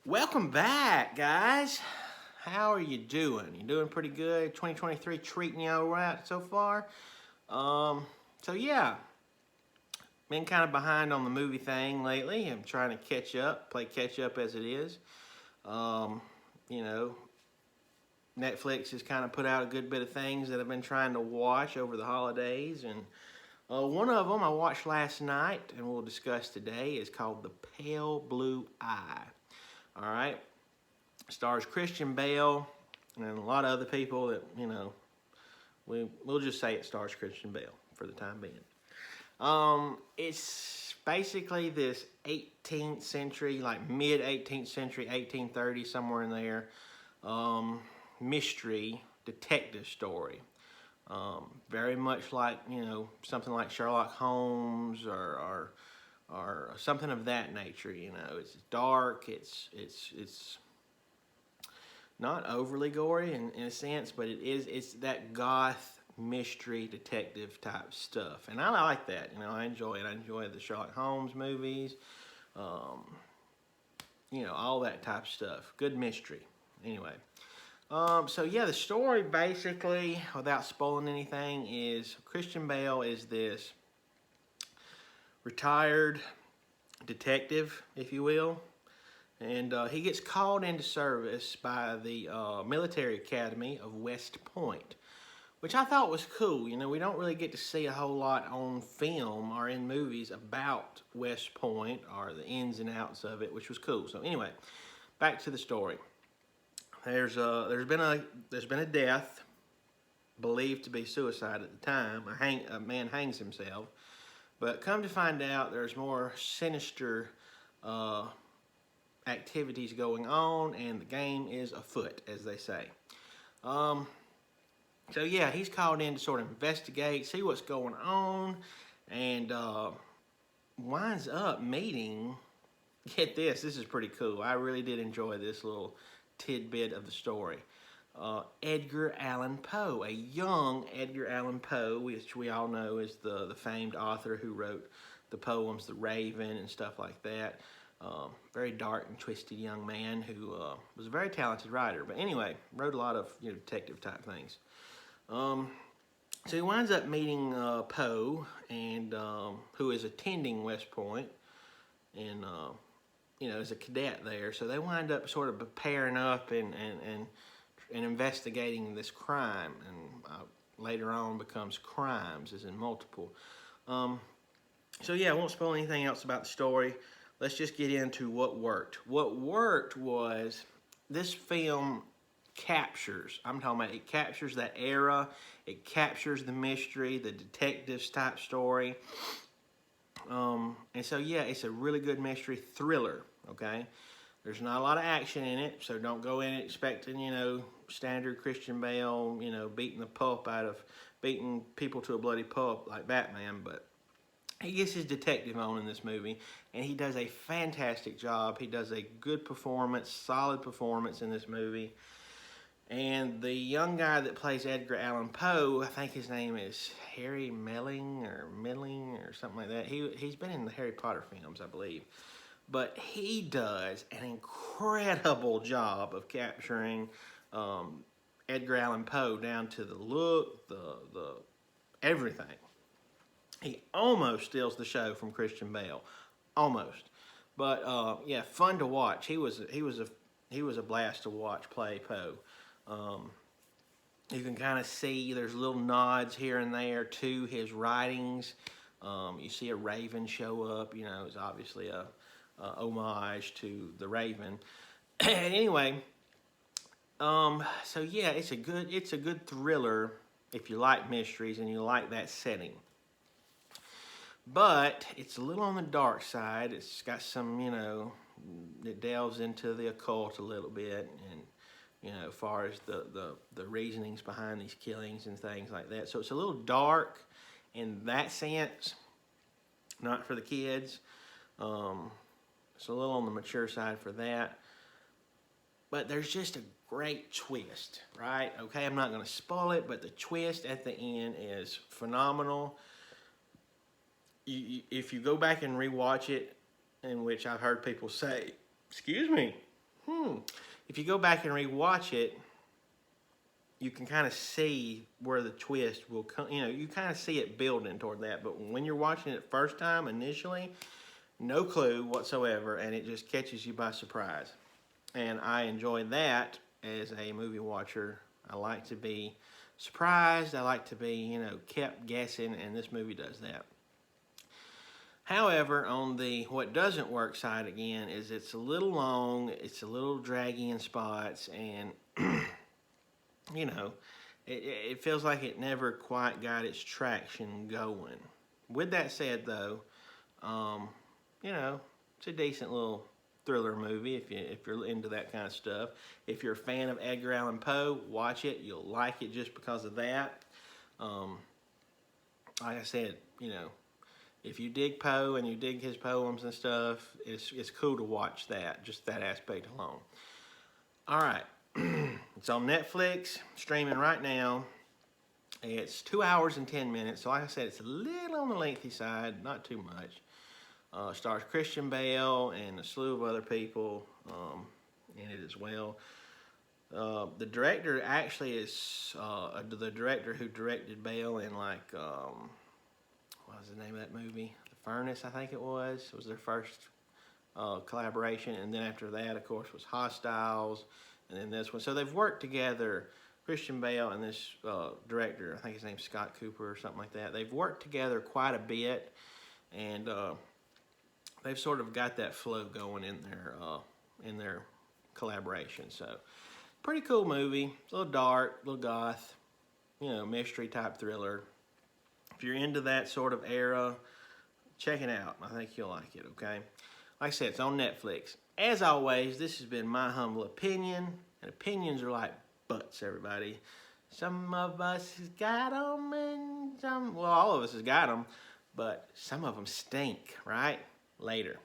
Welcome back, guys. How are you doing? You doing pretty good? 2023 treating you all right so far? So yeah, been kind of behind on the movie thing lately. I'm trying to catch up, play catch up as it is. Um, you know, Netflix has kind of put out a good bit of things that I've been trying to watch over the holidays, and one of them I watched last night, and we'll discuss today, is called The Pale Blue Eye. All right. Stars Christian Bale and a lot of other people that, we'll just say it stars Christian Bale for the time being. It's basically this 18th century, like mid 18th century, 1830, somewhere in there, mystery detective story. Very much like, something like Sherlock Holmes or something of that nature. It's dark. It's not overly gory in a sense, but it's that goth mystery detective type stuff, and I like that. I enjoy it. I enjoy the Sherlock Holmes movies, all that type of stuff. Good mystery. Anyway, so yeah, the story basically, without spoiling anything, is Christian Bale is this retired detective, if you will. And he gets called into service by the military academy of West Point, which I thought was cool. We don't really get to see a whole lot on film or in movies about West Point or the ins and outs of it, which was cool. So anyway, back to the story. There's been a death believed to be suicide at the time. A man hangs himself, but come to find out, there's more sinister activities going on, and the game is afoot, as they say. So yeah, he's called in to sort of investigate, see what's going on, and winds up meeting, get this is pretty cool. I really did enjoy this little tidbit of the story. Edgar Allan Poe, a young Edgar Allan Poe, which we all know is the famed author who wrote the poems The Raven and stuff like that. Very dark and twisted young man who was a very talented writer. But anyway, wrote a lot of detective type things. So he winds up meeting Poe, and who is attending West Point, and is a cadet there. So they wind up sort of pairing up and investigating this crime, and later on becomes crimes, as in multiple. So yeah, I won't spoil anything else about the story. Let's just get into what worked. What worked was this film captures, it captures that era, it captures the mystery, the detectives type story. And so yeah, it's a really good mystery thriller, okay? There's not a lot of action in it, so don't go in expecting, standard Christian Bale, beating people to a bloody pulp like Batman, but he gets his detective on in this movie, and he does a fantastic job. He does a good performance, solid performance in this movie. And the young guy that plays Edgar Allan Poe, I think his name is Harry Melling or something like that. He's been in the Harry Potter films, I believe. But he does an incredible job of capturing Edgar Allan Poe, down to the look, the everything. He almost steals the show from Christian Bale, almost. But yeah, fun to watch. He was a blast to watch play Poe. You can kind of see there's little nods here and there to his writings. You see a raven show up. It's obviously a homage to the Raven. Anyway, so yeah, it's a good thriller if you like mysteries and you like that setting. But it's a little on the dark side. It's got some, it delves into the occult a little bit, and as far as the reasonings behind these killings and things like that. So it's a little dark in that sense, not for the kids. It's a little on the mature side for that. But there's just a great twist, right? Okay, I'm not going to spoil it, but the twist at the end is phenomenal. If you go back and rewatch it, in which I've heard people say, excuse me, If you go back and rewatch it, you can kind of see where the twist will come. You know, you kind of see it building toward that. But when you're watching it first time initially, no clue whatsoever, and it just catches you by surprise. And I enjoy that as a movie watcher. I like to be surprised. I like to be, you know, kept guessing, and this movie does that. However, on the what doesn't work side again is it's a little long, it's a little draggy in spots, and you know, it feels like it never quite got its traction going. With that said, though, you know, it's a decent little thriller movie if you're into that kind of stuff. If you're a fan of Edgar Allan Poe, watch it. You'll like it just because of that. Like I said, you know, if you dig Poe and you dig his poems and stuff, it's cool to watch that, just that aspect alone. All right, it's on Netflix, streaming right now. It's 2 hours and 10 minutes, so like I said, it's a little on the lengthy side, not too much. Stars Christian Bale and a slew of other people in it as well. The director actually is the director who directed Bale in, like, what was the name of that movie? The Furnace, I think it was. It was their first collaboration, and then after that, of course, was Hostiles, and then this one. So they've worked together, Christian Bale and this director, I think his name's Scott Cooper or something like that. They've worked together quite a bit, and they've sort of got that flow going in their collaboration. So, pretty cool movie. It's a little dark, a little goth, you know, mystery type thriller. If you're into that sort of era, check it out. I think you'll like it, okay? Like I said, it's on Netflix. As always, this has been my humble opinion, and opinions are like butts, everybody. Some of us has got them, and well, all of us has got them, but some of them stink, right? Later.